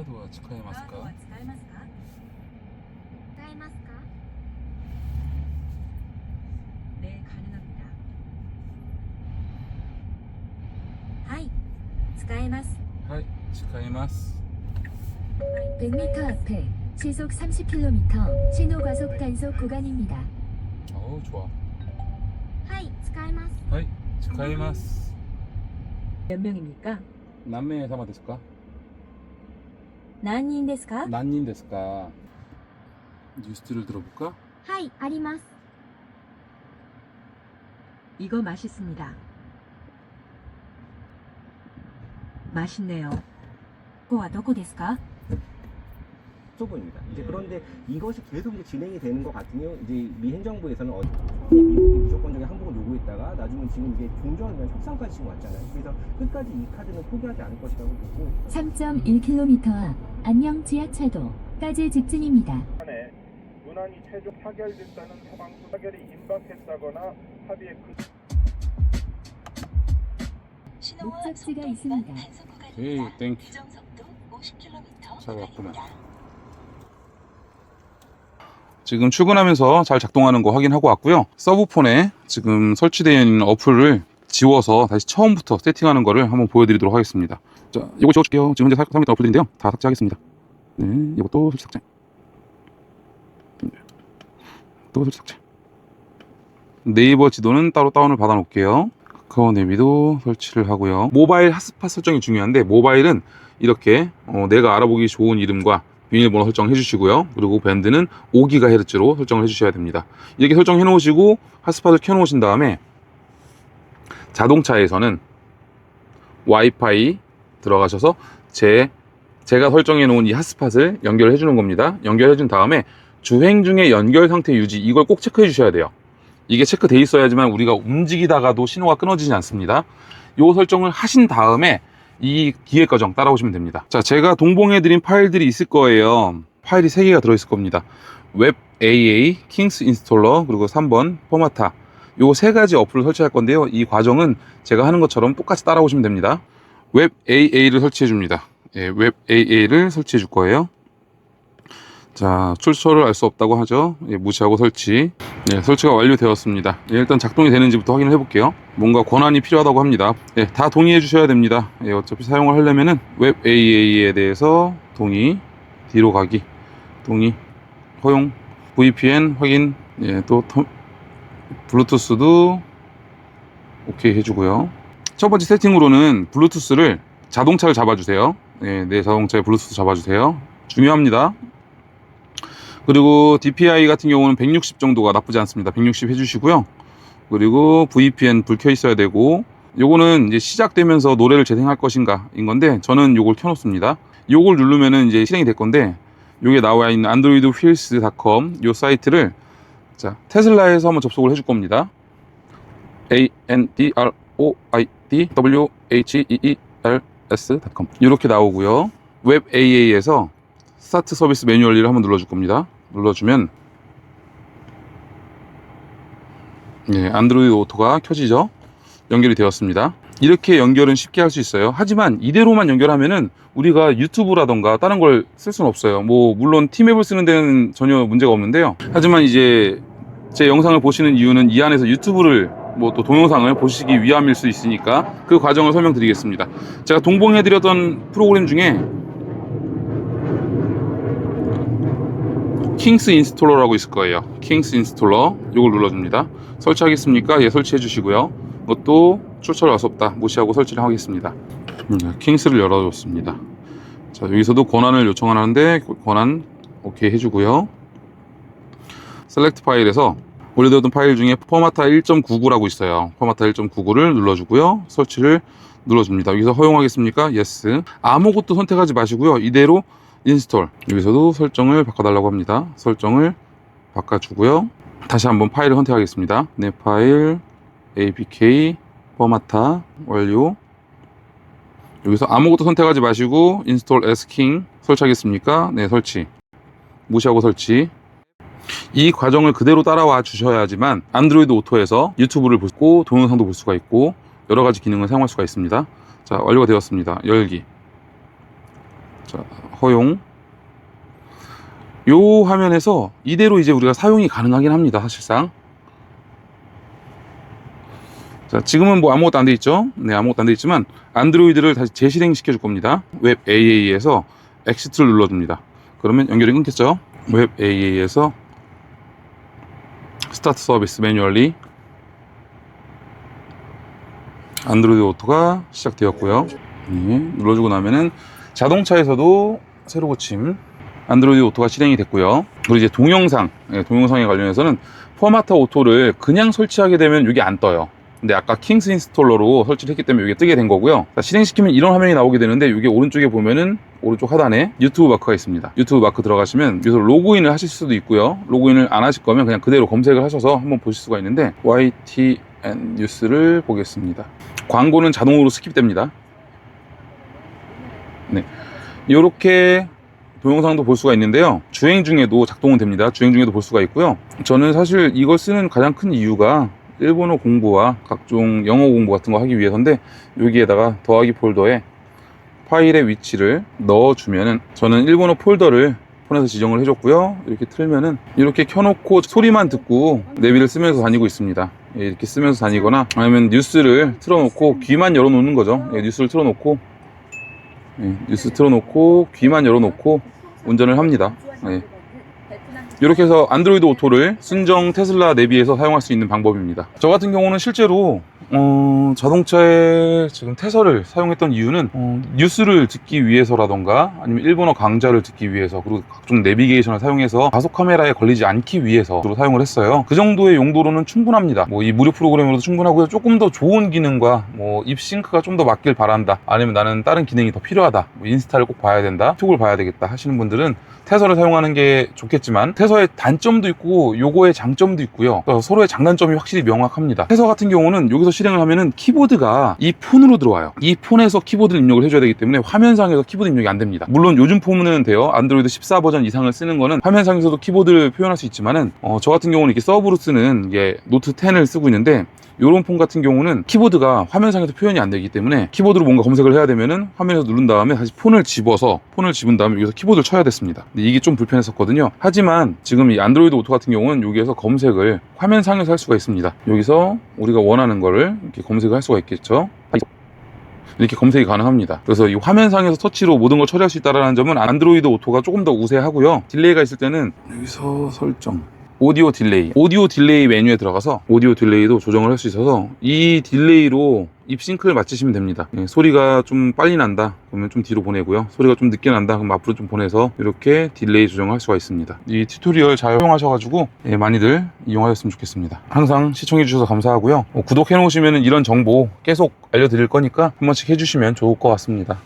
カードは使えますか？네, 가능합니다. はい、使えます。はい、使えます。 100m 앞에 시속 30km 신호과속 단속 구간입니다. 좋아. はい、使えます。はい、使えます。 몇 명입니까? 何名様ですか？何人ですか? 몇 인ですか? 뉴스를 들어볼까? はい、あります。 이거 맛있습니다. 맛있네요. ここはどこですか? 부분입니다. 이제 그런데 이것이 계속 이제 진행이 되는 것 같으면 이제 미 행정부에서는 미국이 무조건적인 항복을 요구했다가 나중에 지금 이게 종전을 위한 협상까지 지금 왔잖아요. 그래서 끝까지 이 카드는 포기하지 않을 것이라고 보고 3.1km 앞 안녕 지하차도까지 직진입니다. 문안이 최종 타결됐다는 해방수 타결이 임박했다거나 합의에 목적지가 있습니다. 에이, 땡큐. 잘 왔구만. 지금 출근하면서 잘 작동하는 거 확인하고 왔고요. 서브폰에 지금 설치되어 있는 어플을 지워서 다시 처음부터 세팅하는 거를 한번 보여드리도록 하겠습니다. 자, 이거 지워줄게요. 지금 현재 사용했던 어플들인데요. 다 삭제하겠습니다. 네, 이것도 설치 삭제. 또 설치 삭제. 네이버 지도는 따로 다운을 받아 놓을게요. 카카오 내비도 설치를 하고요. 모바일 핫스팟 설정이 중요한데, 모바일은 이렇게 내가 알아보기 좋은 이름과 비밀번호 설정해 주시고요. 그리고 밴드는 5GHz로 설정을 해 주셔야 됩니다. 이렇게 설정해 놓으시고 핫스팟을 켜 놓으신 다음에 자동차에서는 와이파이 들어가셔서 제가 설정해 놓은 이 핫스팟을 연결해 주는 겁니다. 연결해 준 다음에 주행 중에 연결 상태 유지, 이걸 꼭 체크해 주셔야 돼요. 이게 체크돼 있어야지만 우리가 움직이다가도 신호가 끊어지지 않습니다. 이 설정을 하신 다음에 이 기획 과정 따라오시면 됩니다. 자, 제가 동봉해 드린 파일들이 있을 거예요. 파일이 3개가 들어있을 겁니다. 웹 AA, 킹스 인스톨러, 그리고 3번 포마타. 요 3가지 어플을 설치할 건데요. 이 과정은 제가 하는 것처럼 똑같이 따라오시면 됩니다. 웹 AA를 설치해 줍니다. 예, 웹 AA를 설치해 줄 거예요. 자, 출처를 알 수 없다고 하죠. 예, 무시하고 설치. 예, 설치가 완료되었습니다. 예, 일단 작동이 되는지부터 확인을 해볼게요. 뭔가 권한이 필요하다고 합니다. 예, 다 동의해 주셔야 됩니다. 예, 어차피 사용을 하려면은 웹 AA에 대해서 동의, 뒤로 가기, 동의, 허용, VPN 확인, 예, 또 블루투스도 오케이 해주고요. 첫 번째 세팅으로는 블루투스를 자동차를 잡아주세요. 예, 내 자동차에 블루투스 잡아주세요. 중요합니다. 그리고 DPI 같은 경우는 160 정도가 나쁘지 않습니다. 160 해주시고요. 그리고 VPN 불 켜 있어야 되고, 요거는 이제 시작되면서 노래를 재생할 것인가 인 건데, 저는 요걸 켜놓습니다. 요걸 누르면은 이제 실행이 될 건데, 요게 나와 있는 androidwheels.com 요 사이트를 자, 테슬라에서 한번 접속을 해줄 겁니다. androidwheels.com 이렇게 나오고요. 웹 AA에서 스타트 서비스 매뉴얼리를 한번 눌러줄 겁니다. 눌러주면 예, 안드로이드 오토가 켜지죠. 연결이 되었습니다. 이렇게 연결은 쉽게 할 수 있어요. 하지만 이대로만 연결하면은 우리가 유튜브라던가 다른 걸 쓸 수는 없어요. 뭐 물론 티맵을 쓰는 데는 전혀 문제가 없는데요. 하지만 이제 제 영상을 보시는 이유는 이 안에서 유튜브를 뭐 또 동영상을 보시기 위함일 수 있으니까 그 과정을 설명드리겠습니다. 제가 동봉해드렸던 프로그램 중에 킹스 인스톨러라고 있을 거예요. 킹스 인스톨러 이걸 눌러줍니다. 설치하겠습니까? 예, 설치해 주시고요. 이것도 출처를 알 수 없다 무시하고 설치를 하겠습니다. 킹스를 열어줬습니다. 자, 여기서도 권한을 요청하는데 권한 오케이 해주고요. 셀렉트 파일에서 올려드렸던 파일 중에 포마타 1.99라고 있어요. 포마타 1.99를 눌러주고요. 설치를 눌러줍니다. 여기서 허용하겠습니까? 예스. 아무것도 선택하지 마시고요. 이대로 인스톨. 여기서도 설정을 바꿔달라고 합니다. 설정을 바꿔주고요. 다시 한번 파일을 선택하겠습니다. 내 파일 apk 포마타 완료. 여기서 아무것도 선택하지 마시고 인스톨 as king 설치하겠습니까? 네, 설치. 무시하고 설치. 이 과정을 그대로 따라와 주셔야지만 안드로이드 오토에서 유튜브를 보고 동영상도 볼 수가 있고 여러 가지 기능을 사용할 수가 있습니다. 자, 완료가 되었습니다. 열기. 자, 허용. 요 화면에서 이대로 이제 우리가 사용이 가능하긴 합니다. 사실상. 자, 지금은 뭐 아무것도 안 돼 있죠. 네, 아무것도 안 돼 있지만 안드로이드를 다시 재실행 시켜 줄 겁니다. 웹 AA에서 엑시트를 눌러줍니다. 그러면 연결이 끊겠죠. 웹 AA에서 스타트 서비스 매뉴얼리 안드로이드 오토가 시작되었고요. 네, 눌러주고 나면은 자동차에서도 새로 고침 안드로이드 오토가 실행이 됐고요. 그리고 이제 동영상, 동영상에 관련해서는 포마터 오토를 그냥 설치하게 되면 이게 안 떠요. 근데 아까 킹스 인스톨러로 설치를 했기 때문에 이게 뜨게 된 거고요. 자, 실행시키면 이런 화면이 나오게 되는데 이게 오른쪽에 보면은 오른쪽 하단에 유튜브 마크가 있습니다. 유튜브 마크 들어가시면 여기서 로그인을 하실 수도 있고요. 로그인을 안 하실 거면 그냥 그대로 검색을 하셔서 한번 보실 수가 있는데 YTN 뉴스를 보겠습니다. 광고는 자동으로 스킵됩니다. 네, 이렇게 동영상도 볼 수가 있는데요. 주행 중에도 작동은 됩니다. 주행 중에도 볼 수가 있고요. 저는 사실 이걸 쓰는 가장 큰 이유가 일본어 공부와 각종 영어 공부 같은 거 하기 위해서인데 여기에다가 더하기 폴더에 파일의 위치를 넣어주면은 저는 일본어 폴더를 폰에서 지정을 해줬고요. 이렇게 틀면은 이렇게 켜놓고 소리만 듣고 내비를 쓰면서 다니고 있습니다. 이렇게 쓰면서 다니거나 아니면 뉴스를 틀어놓고 귀만 열어놓는 거죠. 뉴스를 틀어놓고 뉴스 틀어놓고 귀만 열어놓고 운전을 합니다. 이렇게 해서 안드로이드 오토를 순정 테슬라 내비에서 사용할 수 있는 방법입니다. 저 같은 경우는 실제로 자동차에 지금 태서를 사용했던 이유는 뉴스를 듣기 위해서라던가 아니면 일본어 강좌를 듣기 위해서 그리고 각종 내비게이션을 사용해서 가속 카메라에 걸리지 않기 위해서 사용을 했어요. 그 정도의 용도로는 충분합니다. 뭐 이 무료 프로그램으로도 충분하고요. 조금 더 좋은 기능과 뭐 입싱크가 좀 더 맞길 바란다, 아니면 나는 다른 기능이 더 필요하다, 뭐 인스타를 꼭 봐야 된다, 톡을 봐야 되겠다 하시는 분들은 태서를 사용하는 게 좋겠지만 태서의 단점도 있고 요거의 장점도 있고요. 서로의 장단점이 확실히 명확합니다. 태서 같은 경우는 여기서 실행을 하면은 키보드가 이 폰으로 들어와요. 이 폰에서 키보드를 입력을 해줘야 되기 때문에 화면상에서 키보드 입력이 안 됩니다. 물론 요즘 폰은 돼요. 안드로이드 14 버전 이상을 쓰는 거는 화면상에서도 키보드를 표현할 수 있지만은 저 같은 경우는 이렇게 서브로 쓰는 이게 노트 10을 쓰고 있는데 이런 폰 같은 경우는 키보드가 화면상에서 표현이 안 되기 때문에 키보드로 뭔가 검색을 해야 되면은 화면에서 누른 다음에 다시 폰을 집은 다음에 여기서 키보드를 쳐야 됐습니다. 근데 이게 좀 불편했었거든요. 하지만 지금 이 안드로이드 오토 같은 경우는 여기에서 검색을 화면상에서 할 수가 있습니다. 여기서 우리가 원하는 거를 이렇게 검색을 할 수가 있겠죠. 이렇게 검색이 가능합니다. 그래서 이 화면상에서 터치로 모든 걸 처리할 수 있다는 점은 안드로이드 오토가 조금 더 우세하고요. 딜레이가 있을 때는 여기서 설정 오디오 딜레이 메뉴에 들어가서 오디오 딜레이도 조정을 할 수 있어서 이 딜레이로 입싱크를 맞추시면 됩니다. 소리가 좀 빨리 난다 그러면 좀 뒤로 보내고요. 소리가 좀 늦게 난다 그럼 앞으로 좀 보내서 이렇게 딜레이 조정할 수가 있습니다. 이 튜토리얼 잘 활용하셔가지고 많이들 이용하셨으면 좋겠습니다. 항상 시청해 주셔서 감사하고요. 구독해 놓으시면 이런 정보 계속 알려드릴 거니까 한 번씩 해주시면 좋을 것 같습니다.